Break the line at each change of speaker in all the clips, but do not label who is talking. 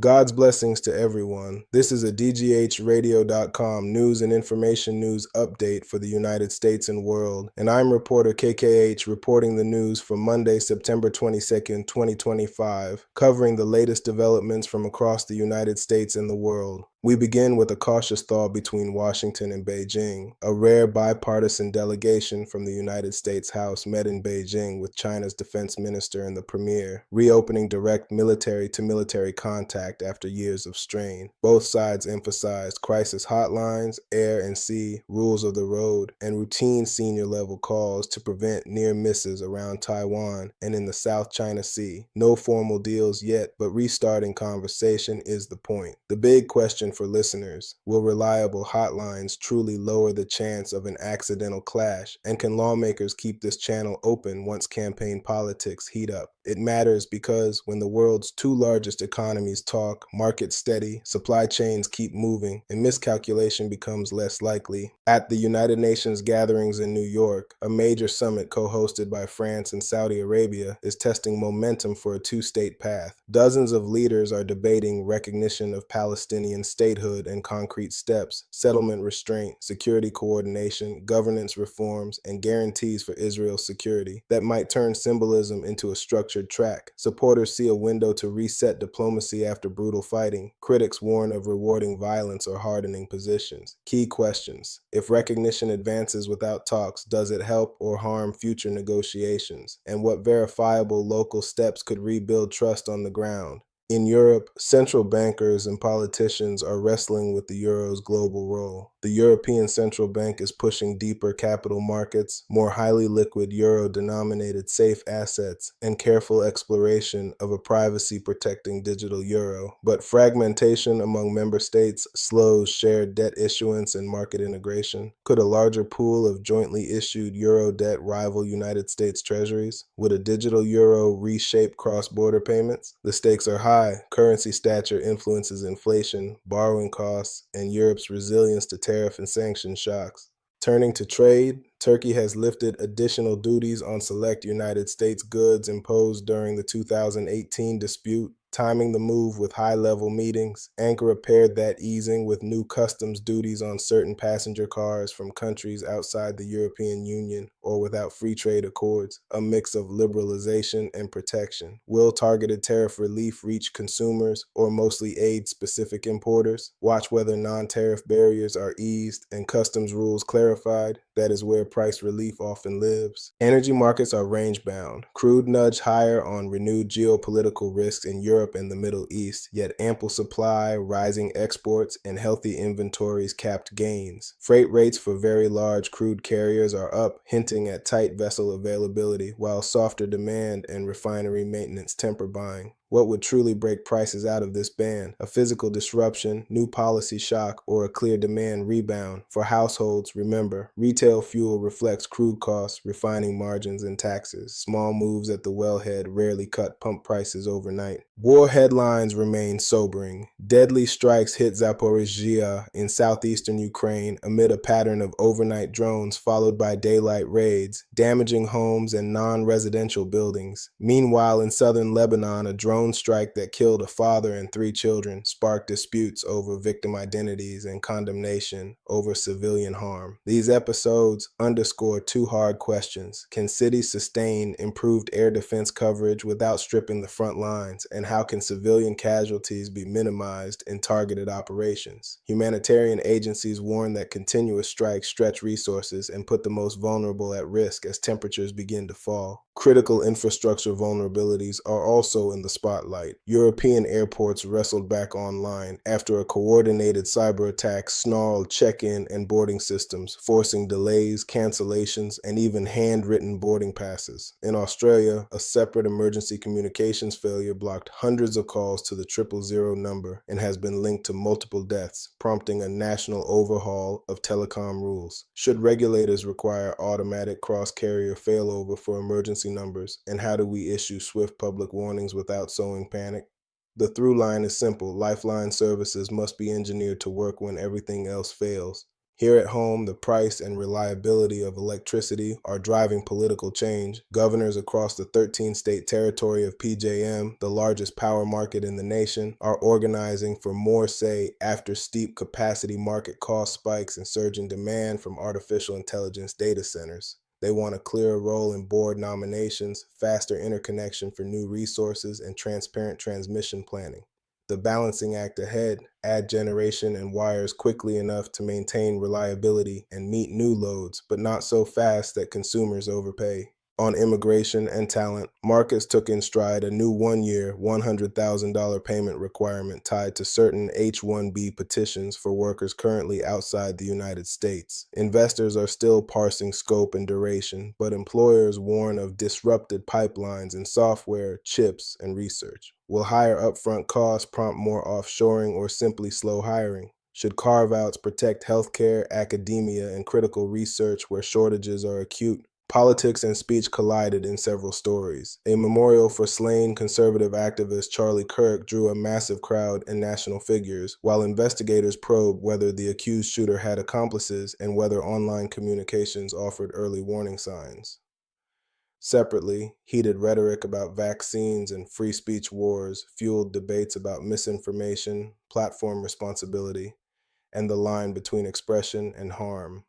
God's blessings to everyone. This is a DGHradio.com news and information news update for the United States and world, and I'm reporter KKH reporting the news for Monday, September 22nd, 2025, covering the latest developments from across the United States and the world. We begin with a cautious thaw between Washington and Beijing. A rare bipartisan delegation from the United States House met in Beijing with China's defense minister and the premier, reopening direct military-to-military contact after years of strain. Both sides emphasized crisis hotlines, air and sea, rules of the road, and routine senior-level calls to prevent near misses around Taiwan and in the South China Sea. No formal deals yet, but restarting conversation is the point. The big question for listeners: will reliable hotlines truly lower the chance of an accidental clash, and can lawmakers keep this channel open once campaign politics heat up? It matters because when the world's two largest economies talk, markets steady, supply chains keep moving, and miscalculation becomes less likely. At the United Nations gatherings in New York, a major summit co-hosted by France and Saudi Arabia is testing momentum for a two-state path. Dozens of leaders are debating recognition of Palestinian statehood and concrete steps, settlement restraint, security coordination, governance reforms, and guarantees for Israel's security that might turn symbolism into a structured track. Supporters see a window to reset diplomacy after brutal fighting. Critics warn of rewarding violence or hardening positions. Key questions: if recognition advances without talks, does it help or harm future negotiations? And what verifiable local steps could rebuild trust on the ground? In Europe, central bankers and politicians are wrestling with the euro's global role. The European Central Bank is pushing deeper capital markets, more highly liquid euro-denominated safe assets, and careful exploration of a privacy-protecting digital euro. But fragmentation among member states slows shared debt issuance and market integration. Could a larger pool of jointly issued euro debt rival United States treasuries? Would a digital euro reshape cross-border payments? The stakes are high. Currency stature influences inflation, borrowing costs, and Europe's resilience to tariff and sanction shocks. Turning to trade, Turkey has lifted additional duties on select United States goods imposed during the 2018 dispute. Timing the move with high-level meetings, Ankara paired that easing with new customs duties on certain passenger cars from countries outside the European Union or without free trade accords, a mix of liberalization and protection. Will targeted tariff relief reach consumers or mostly aid specific importers? Watch whether non-tariff barriers are eased and customs rules clarified. That is where price relief often lives. Energy markets are range-bound. Crude nudged higher on renewed geopolitical risks in Europe and the Middle East, yet ample supply, rising exports, and healthy inventories capped gains. Freight rates for very large crude carriers are up, hinting at tight vessel availability, while softer demand and refinery maintenance temper buying. What would truly break prices out of this band? A physical disruption, new policy shock, or a clear demand rebound? For households, remember, retail fuel reflects crude costs, refining margins, and taxes. Small moves at the wellhead rarely cut pump prices overnight. War headlines remain sobering. Deadly strikes hit Zaporizhzhia in southeastern Ukraine amid a pattern of overnight drones followed by daylight raids, damaging homes and non-residential buildings. Meanwhile, in southern Lebanon, a drone strike that killed a father and 3 children sparked disputes over victim identities and condemnation over civilian harm. These episodes underscore 2 hard questions. Can cities sustain improved air defense coverage without stripping the front lines? And how can civilian casualties be minimized in targeted operations? Humanitarian agencies warn that continuous strikes stretch resources and put the most vulnerable at risk as temperatures begin to fall. Critical infrastructure vulnerabilities are also in the spotlight. European airports wrestled back online after a coordinated cyber attack snarled check-in and boarding systems, forcing delays, cancellations, and even handwritten boarding passes. In Australia, a separate emergency communications failure blocked hundreds of calls to the 000 number and has been linked to multiple deaths, prompting a national overhaul of telecom rules. Should regulators require automatic cross-carrier failover for emergency numbers, and how do we issue swift public warnings without sowing panic? The through line is simple. Lifeline services must be engineered to work when everything else fails. Here at home, the price and reliability of electricity are driving political change. Governors across the 13-state territory of PJM, the largest power market in the nation, are organizing for more say after steep capacity market cost spikes and surging demand from artificial intelligence data centers. They want a clearer role in board nominations, faster interconnection for new resources, and transparent transmission planning. The balancing act ahead: add generation and wires quickly enough to maintain reliability and meet new loads, but not so fast that consumers overpay. On immigration and talent, markets took in stride a new one-year, $100,000 payment requirement tied to certain H-1B petitions for workers currently outside the United States. Investors are still parsing scope and duration, but employers warn of disrupted pipelines in software, chips, and research. Will higher upfront costs prompt more offshoring or simply slow hiring? Should carve-outs protect healthcare, academia, and critical research where shortages are acute? Politics and speech collided in several stories. A memorial for slain conservative activist Charlie Kirk drew a massive crowd and national figures, while investigators probe whether the accused shooter had accomplices and whether online communications offered early warning signs. Separately, heated rhetoric about vaccines and free speech wars fueled debates about misinformation, platform responsibility, and the line between expression and harm.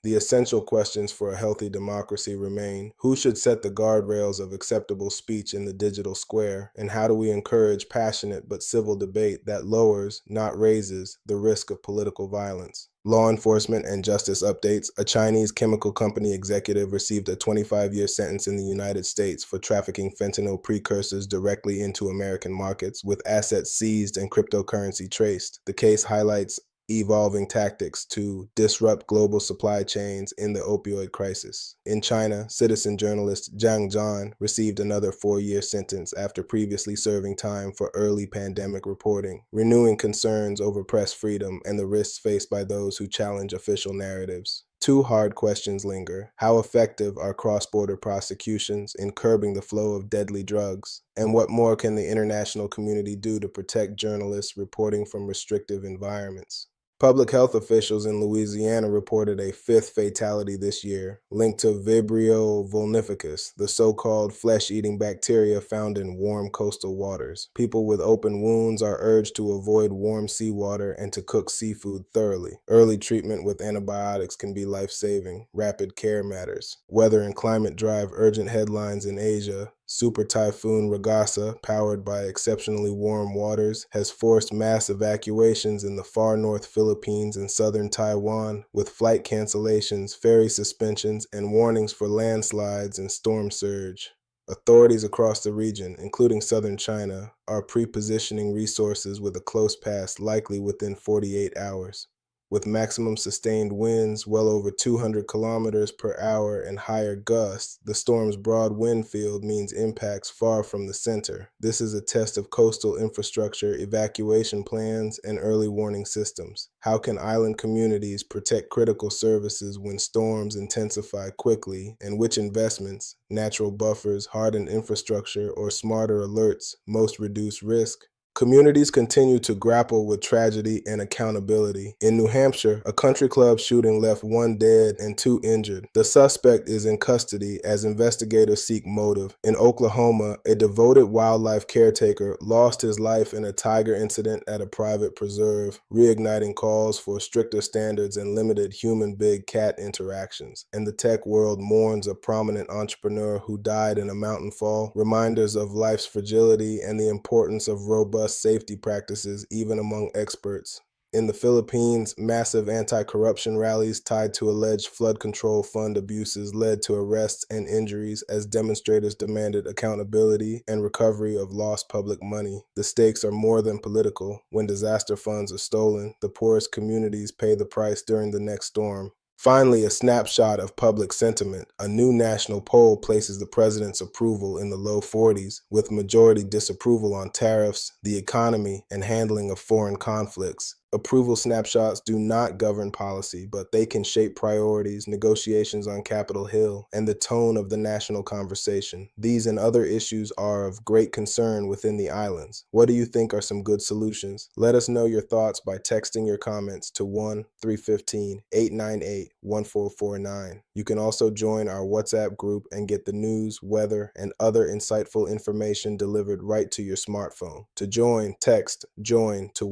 The essential questions for a healthy democracy remain: who should set the guardrails of acceptable speech in the digital square, and how do we encourage passionate but civil debate that lowers, not raises, the risk of political violence? Law enforcement and justice updates: a Chinese chemical company executive received a 25-year sentence in the United States for trafficking fentanyl precursors directly into American markets, with assets seized and cryptocurrency traced. The case highlights evolving tactics to disrupt global supply chains in the opioid crisis. In China, citizen journalist Zhang Zhan received another 4-year sentence after previously serving time for early pandemic reporting, renewing concerns over press freedom and the risks faced by those who challenge official narratives. Two hard questions linger: how effective are cross-border prosecutions in curbing the flow of deadly drugs? And what more can the international community do to protect journalists reporting from restrictive environments? Public health officials in Louisiana reported a 5th fatality this year, linked to Vibrio vulnificus, the so-called flesh-eating bacteria found in warm coastal waters. People with open wounds are urged to avoid warm seawater and to cook seafood thoroughly. Early treatment with antibiotics can be life-saving. Rapid care matters. Weather and climate drive urgent headlines in Asia. Super Typhoon Ragasa, powered by exceptionally warm waters, has forced mass evacuations in the far north Philippines and southern Taiwan, with flight cancellations, ferry suspensions, and warnings for landslides and storm surge. Authorities across the region, including southern China, are pre-positioning resources with a close pass likely within 48 hours. With maximum sustained winds well over 200 kilometers per hour and higher gusts, the storm's broad wind field means impacts far from the center. This is a test of coastal infrastructure, evacuation plans, and early warning systems. How can island communities protect critical services when storms intensify quickly, and which investments, natural buffers, hardened infrastructure, or smarter alerts most reduce risk? Communities continue to grapple with tragedy and accountability. In New Hampshire, a country club shooting left 1 dead and 2 injured. The suspect is in custody as investigators seek motive. In Oklahoma, a devoted wildlife caretaker lost his life in a tiger incident at a private preserve, reigniting calls for stricter standards and limited human-big cat interactions. And the tech world mourns a prominent entrepreneur who died in a mountain fall, reminders of life's fragility and the importance of robust safety practices even among experts. In the Philippines, massive anti-corruption rallies tied to alleged flood control fund abuses led to arrests and injuries as demonstrators demanded accountability and recovery of lost public money. The stakes are more than political. When disaster funds are stolen, the poorest communities pay the price during the next storm. Finally, a snapshot of public sentiment. A new national poll places the president's approval in the low 40s, with majority disapproval on tariffs, the economy, and handling of foreign conflicts. Approval snapshots do not govern policy, but they can shape priorities, negotiations on Capitol Hill, and the tone of the national conversation. These and other issues are of great concern within the islands. What do you think are some good solutions? Let us know your thoughts by texting your comments to 1-315-898-1449. You can also join our WhatsApp group and get the news, weather, and other insightful information delivered right to your smartphone. To join, text JOIN to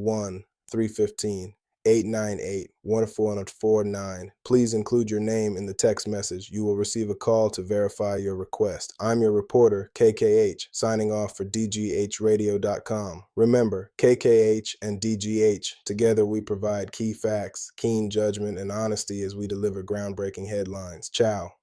1-315-898-1449. Please include your name in the text message. You will receive a call to verify your request. I'm your reporter, KKH, signing off for DGHradio.com. Remember, KKH and DGH, together we provide key facts, keen judgment, and honesty as we deliver groundbreaking headlines. Ciao.